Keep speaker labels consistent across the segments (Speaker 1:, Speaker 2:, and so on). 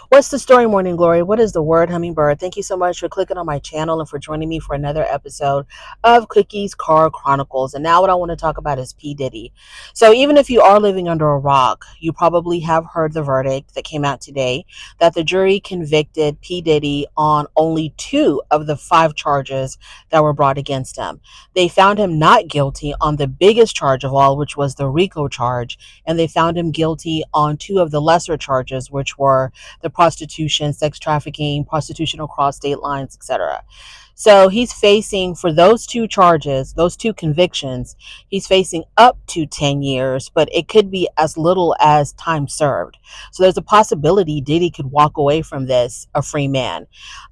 Speaker 1: What's the story, Morning Glory? What is the word, Hummingbird? Thank you so much for clicking on my channel and for joining me for another episode of Cookies Car Chronicles. And now what I want to talk about is P. Diddy. So even if you are living under a rock, you probably have heard the verdict that came out today that the jury convicted P. Diddy on only 2 of the 5 charges that were brought against him. They found him not guilty on the biggest charge of all, which was the RICO charge, and they found him guilty on 2 of the lesser charges, which were the prostitution, sex trafficking, prostitution across state lines, etc. So he's facing, for those 2 charges, those 2 convictions, he's facing up to 10 years, but it could be as little as time served. So there's a possibility Diddy could walk away from this a free man.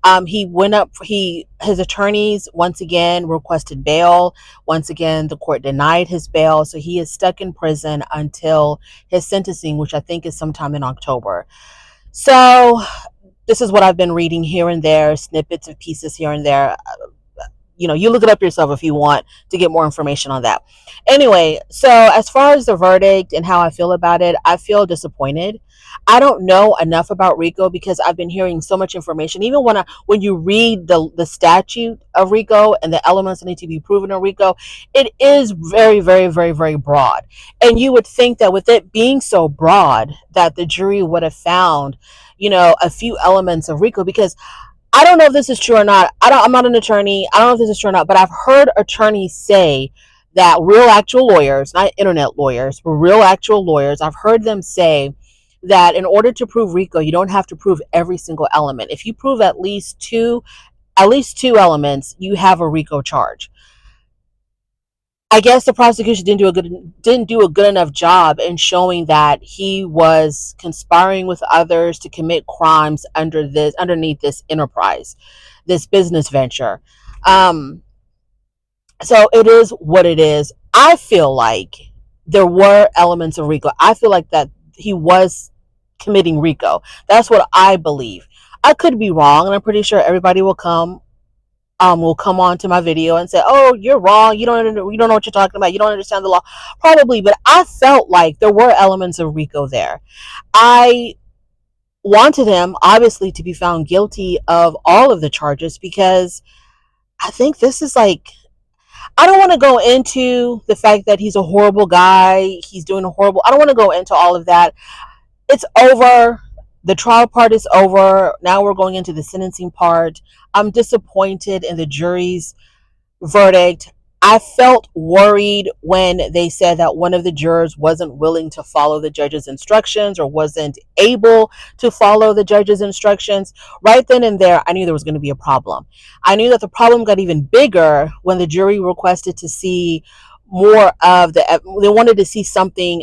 Speaker 1: His attorneys once again requested bail. Once again, the court denied his bail. So he is stuck in prison until his sentencing, which I think is sometime in October. So this is what I've been reading here and there, snippets of pieces here and there. You look it up yourself if you want to get more information on that. Anyway, so as far as the verdict and how I feel about it, I feel disappointed. I don't know enough about RICO because I've been hearing so much information. Even when you read the statute of RICO and the elements that need to be proven in RICO, it is very, very, very, very broad. And you would think that with it being so broad, that the jury would have found, a few elements of RICO, because I don't know if this is true or not. I'm not an attorney. I don't know if this is true or not, but I've heard attorneys say that real actual lawyers, not internet lawyers, but real actual lawyers, I've heard them say that in order to prove RICO, you don't have to prove every single element. If you prove at least two elements, you have a RICO charge. I guess the prosecution didn't do a good enough job in showing that he was conspiring with others to commit crimes underneath this enterprise, this business venture. So it is what it is. I feel like there were elements of RICO. I feel like that he was committing RICO. That's what I believe. I could be wrong, and I'm pretty sure everybody will come on to my video and say, "Oh, you're wrong. You don't know what you're talking about. You don't understand the law." Probably, but I felt like there were elements of RICO there. I wanted him, obviously, to be found guilty of all of the charges because I think this is like, I don't want to go into the fact that he's a horrible guy. He's doing a horrible. I don't want to go into all of that. It's over. The trial part is over. Now we're going into the sentencing part. I'm disappointed in the jury's verdict. I felt worried when they said that one of the jurors wasn't willing to follow the judge's instructions or wasn't able to follow the judge's instructions. Right then and there, I knew there was going to be a problem. I knew that the problem got even bigger when the jury requested to see more of they wanted to see something.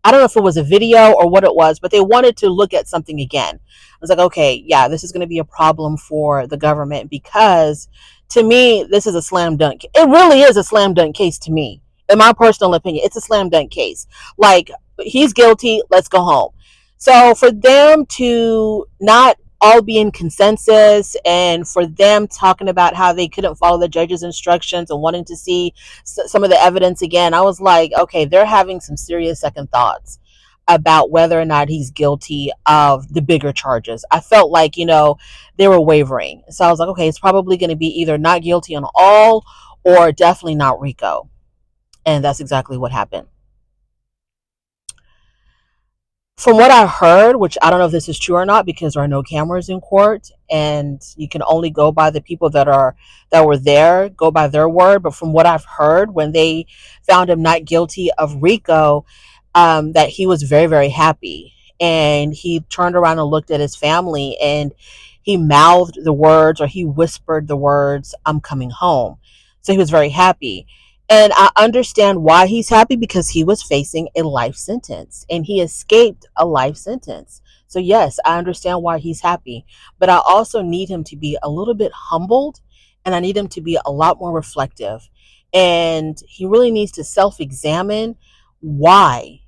Speaker 1: I don't know if it was a video or what it was, but they wanted to look at something again. I was like, okay, yeah, this is going to be a problem for the government because to me, this is a slam dunk. It really is a slam dunk case to me. In my personal opinion, it's a slam dunk case. Like, he's guilty, let's go home. So for them to not all be in consensus and for them talking about how they couldn't follow the judge's instructions and wanting to see some of the evidence again, I was like, okay, they're having some serious second thoughts about whether or not he's guilty of the bigger charges. I felt like, they were wavering. So I was like, okay, it's probably going to be either not guilty on all or definitely not RICO. And that's exactly what happened. From what I heard, which I don't know if this is true or not because there are no cameras in court and you can only go by the people that were there, go by their word. But from what I've heard, when they found him not guilty of RICO, that he was very, very happy. And he turned around and looked at his family and he mouthed the words, or he whispered the words, "I'm coming home." So he was very happy. And I understand why he's happy because he was facing a life sentence and he escaped a life sentence. So yes, I understand why he's happy, but I also need him to be a little bit humbled and I need him to be a lot more reflective. And he really needs to self-examine why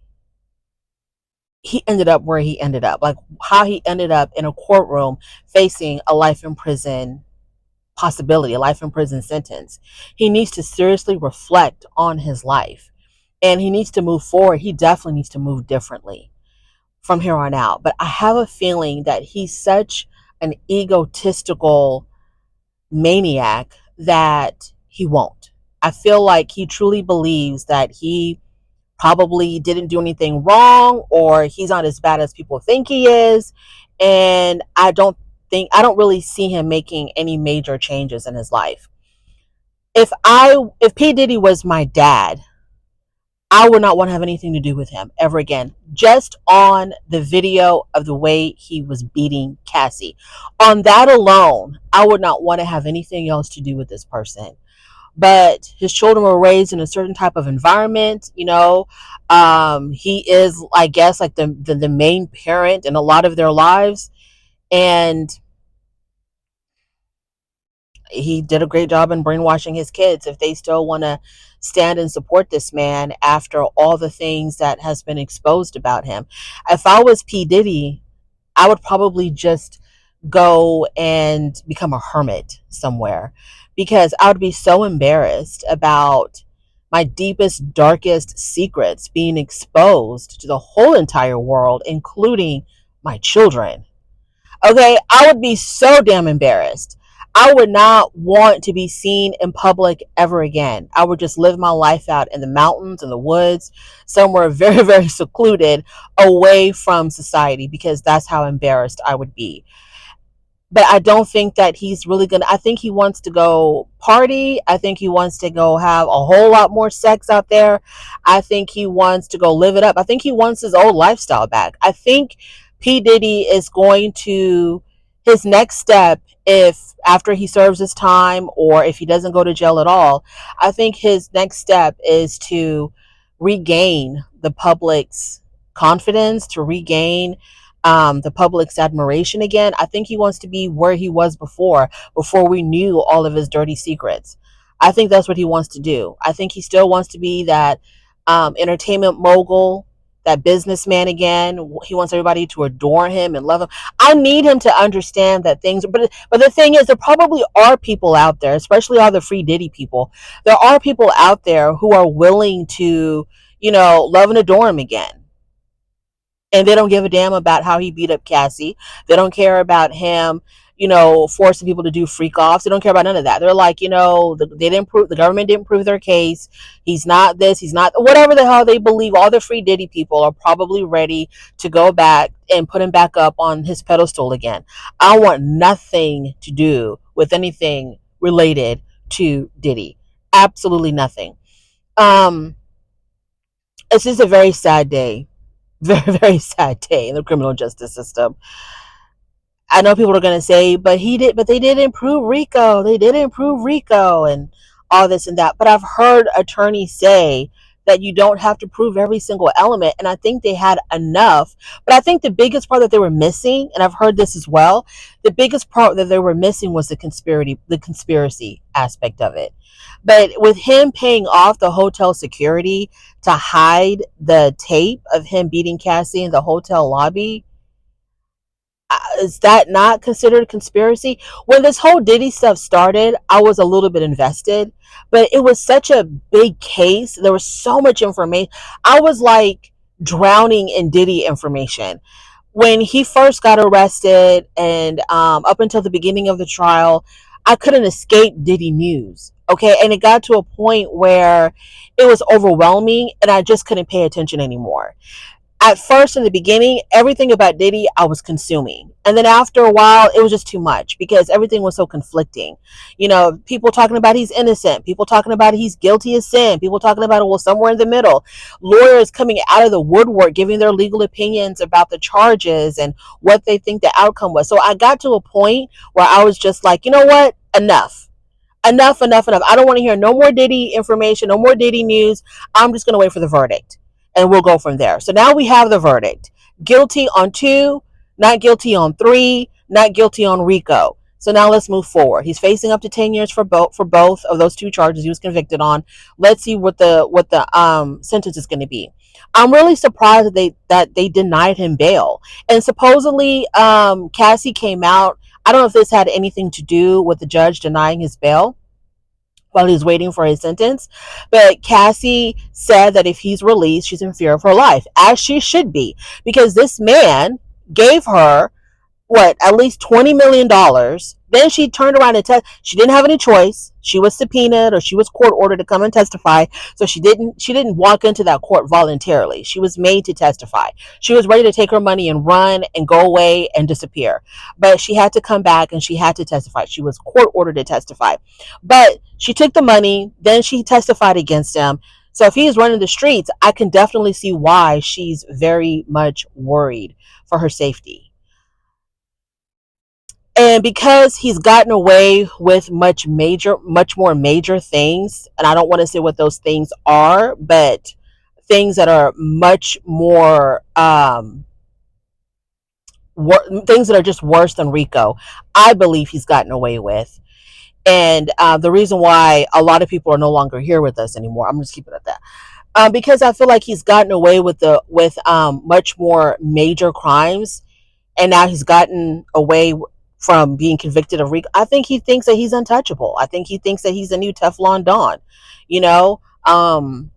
Speaker 1: he ended up where he ended up, like how he ended up in a courtroom facing a life in prison possibility, a life in prison sentence. He needs to seriously reflect on his life and he needs to move forward. He definitely needs to move differently. from here on out. But I have a feeling that he's such an egotistical maniac that he won't. I feel like he truly believes that he probably didn't do anything wrong, or he's not as bad as people think he is. And I don't really see him making any major changes in his life. If P. Diddy was my dad, I would not want to have anything to do with him ever again. Just on the video of the way he was beating Cassie. On that alone, I would not want to have anything else to do with this person. But his children were raised in a certain type of environment, he is, I guess, like the main parent in a lot of their lives. And he did a great job in brainwashing his kids if they still want to stand and support this man after all the things that has been exposed about him. If I was P. Diddy, I would probably just go and become a hermit somewhere, because I would be so embarrassed about my deepest, darkest secrets being exposed to the whole entire world, including my children. Okay, I would be so damn embarrassed. I would not want to be seen in public ever again. I would just live my life out in the mountains, in the woods, somewhere very, very secluded, away from society, because that's how embarrassed I would be. But I don't think that he's really gonna. I think he wants to go party. I think he wants to go have a whole lot more sex out there. I think he wants to go live it up. I think he wants his old lifestyle back. I think P. Diddy is going to, his next step, if after he serves his time or if he doesn't go to jail at all, I think his next step is to regain the public's confidence, to regain the public's admiration again. I think he wants to be where he was before we knew all of his dirty secrets. I think that's what he wants to do. I think he still wants to be that entertainment mogul, that businessman again. He wants everybody to adore him and love him. I need him to understand that things, but the thing is, there probably are people out there, especially all the free Diddy people. There are people out there who are willing to, love and adore him again, and they don't give a damn about how he beat up Cassie. They don't care about him, forcing people to do freak offs. They don't care about none of that. They're like, they didn't prove, the government didn't prove their case. He's not this, he's not whatever the hell they believe. All the free Diddy people are probably ready to go back and put him back up on his pedestal again. I want nothing to do with anything related to Diddy. Absolutely nothing. Um, it's just a very sad day. Very, very sad day in the criminal justice system. I know people are going to say, but they did improve RICO. They did improve RICO and all this and that. But I've heard attorneys say that you don't have to prove every single element. And I think they had enough. But I think the biggest part that they were missing, and I've heard this as well, the biggest part that they were missing was the conspiracy aspect of it. But with him paying off the hotel security to hide the tape of him beating Cassie in the hotel lobby, is that not considered a conspiracy? When this whole Diddy stuff started, I was a little bit invested, but it was such a big case. There was so much information. I was like drowning in Diddy information. When he first got arrested and up until the beginning of the trial, I couldn't escape Diddy news. Okay. And it got to a point where it was overwhelming and I just couldn't pay attention anymore. At first, in the beginning, everything about Diddy I was consuming, and then after a while it was just too much because everything was so conflicting. People talking about he's innocent, people talking about he's guilty as sin, people talking about, well, somewhere in the middle, lawyers coming out of the woodwork giving their legal opinions about the charges and what they think the outcome was. So I got to a point where I was just like, you know what, enough. I don't want to hear no more Diddy information, no more Diddy news. I'm just going to wait for the verdict and we'll go from there. So now we have the verdict. Guilty on 2, not guilty on 3, not guilty on RICO. So now let's move forward. He's facing up to 10 years for both of those 2 charges he was convicted on. Let's see what the sentence is going to be. I'm really surprised that they denied him bail. And supposedly Cassie came out. I don't know if this had anything to do with the judge denying his bail, while he's waiting for his sentence. But Cassie said that if he's released, she's in fear of her life, as she should be, because this man gave her what, at least $20 million. Then she turned around and she didn't have any choice. She was subpoenaed, or she was court ordered to come and testify. So she didn't walk into that court voluntarily. She was made to testify. She was ready to take her money and run and go away and disappear. But she had to come back and she had to testify. She was court ordered to testify. But she took the money, then she testified against him. So if he's running the streets, I can definitely see why she's very much worried for her safety. And because he's gotten away with much more major things, and I don't want to say what those things are, but things that are much more things that are just worse than RICO, I believe he's gotten away with. And the reason why a lot of people are no longer here with us anymore, I'm just keeping it at that, because I feel like he's gotten away with much more major crimes, and now he's gotten away from being convicted of RICO. I think he thinks that he's untouchable. I think he thinks that he's the new Teflon Don. You know,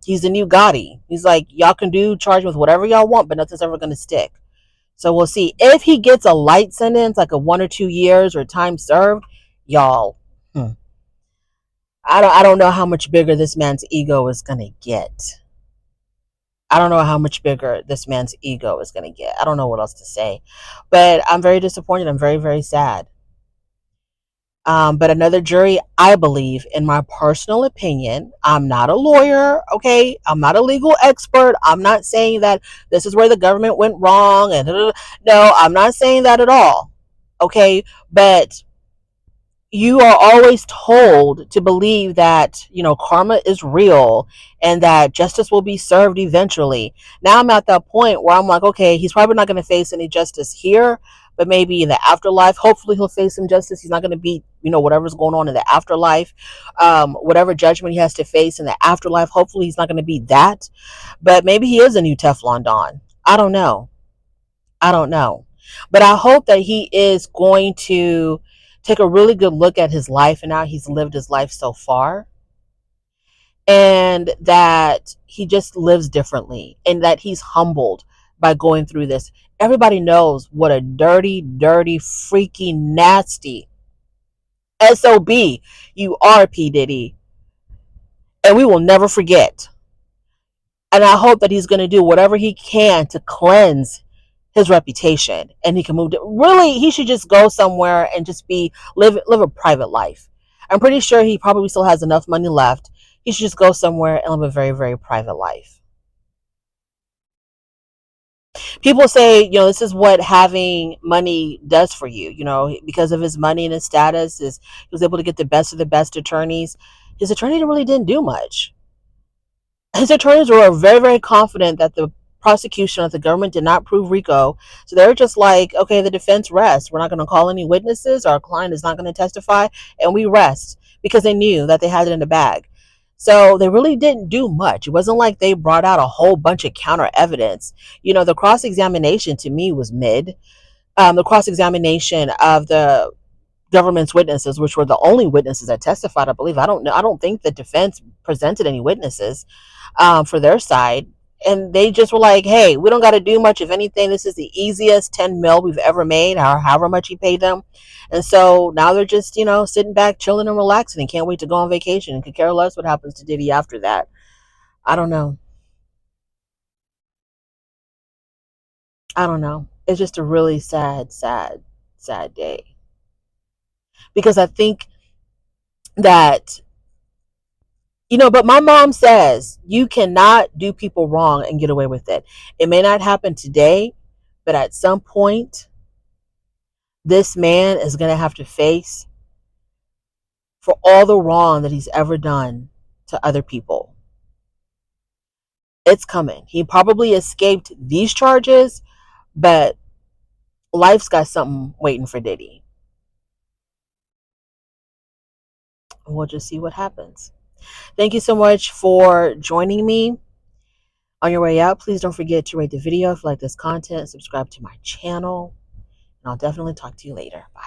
Speaker 1: he's the new Gotti. He's like, y'all can charge me with whatever y'all want, but nothing's ever going to stick. So we'll see if he gets a light sentence, like a 1 or 2 years or time served. Y'all, I don't know how much bigger this man's ego is going to get. I don't know how much bigger this man's ego is going to get. I don't know what else to say. But I'm very disappointed. I'm very, very sad. But another jury, I believe, in my personal opinion, I'm not a lawyer, okay? I'm not a legal expert. I'm not saying that this is where the government went wrong. And no, I'm not saying that at all, okay? But you are always told to believe that, karma is real and that justice will be served eventually. Now I'm at that point where I'm like, okay, he's probably not going to face any justice here, but maybe in the afterlife. Hopefully he'll face some justice. He's not going to be, whatever's going on in the afterlife, whatever judgment he has to face in the afterlife. Hopefully he's not going to be that, but maybe he is a new Teflon Don. I don't know. I don't know. But I hope that he is going to take a really good look at his life and how he's lived his life so far, and that he just lives differently, and that he's humbled by going through this. Everybody knows what a dirty, dirty, freaky, nasty SOB you are, Pdiddy, and we will never forget. And I hope that he's going to do whatever he can to cleanse his reputation, and he can move to, really, he should just go somewhere and just live a private life. I'm pretty sure he probably still has enough money left. He should just go somewhere and live a very, very private life. People say, this is what having money does for you. Because of his money and his status, he was able to get the best of the best attorneys. His attorney really didn't do much. His attorneys were very, very confident that the prosecution of the government did not prove RICO. So they're just like, okay, the defense rests. We're not going to call any witnesses. Our client is not going to testify, and we rest, because they knew that they had it in the bag. So they really didn't do much. It wasn't like they brought out a whole bunch of counter evidence. The cross-examination to me was mid. The cross-examination of the government's witnesses, which were the only witnesses that testified, I believe. I don't know. I don't think the defense presented any witnesses for their side. And they just were like, hey, we don't got to do much. If anything, this is the easiest 10 mil we've ever made, however much he paid them. And so now they're just, sitting back, chilling and relaxing, and can't wait to go on vacation, and could care less what happens to Diddy after that. I don't know. I don't know. It's just a really sad, sad, sad day. Because I think that, but my mom says you cannot do people wrong and get away with it. It may not happen today, but at some point, this man is going to have to face for all the wrong that he's ever done to other people. It's coming. He probably escaped these charges, but life's got something waiting for Diddy. We'll just see what happens. Thank you so much for joining me. On your way out, please don't forget to rate the video if you like this content, subscribe to my channel, and I'll definitely talk to you later. Bye.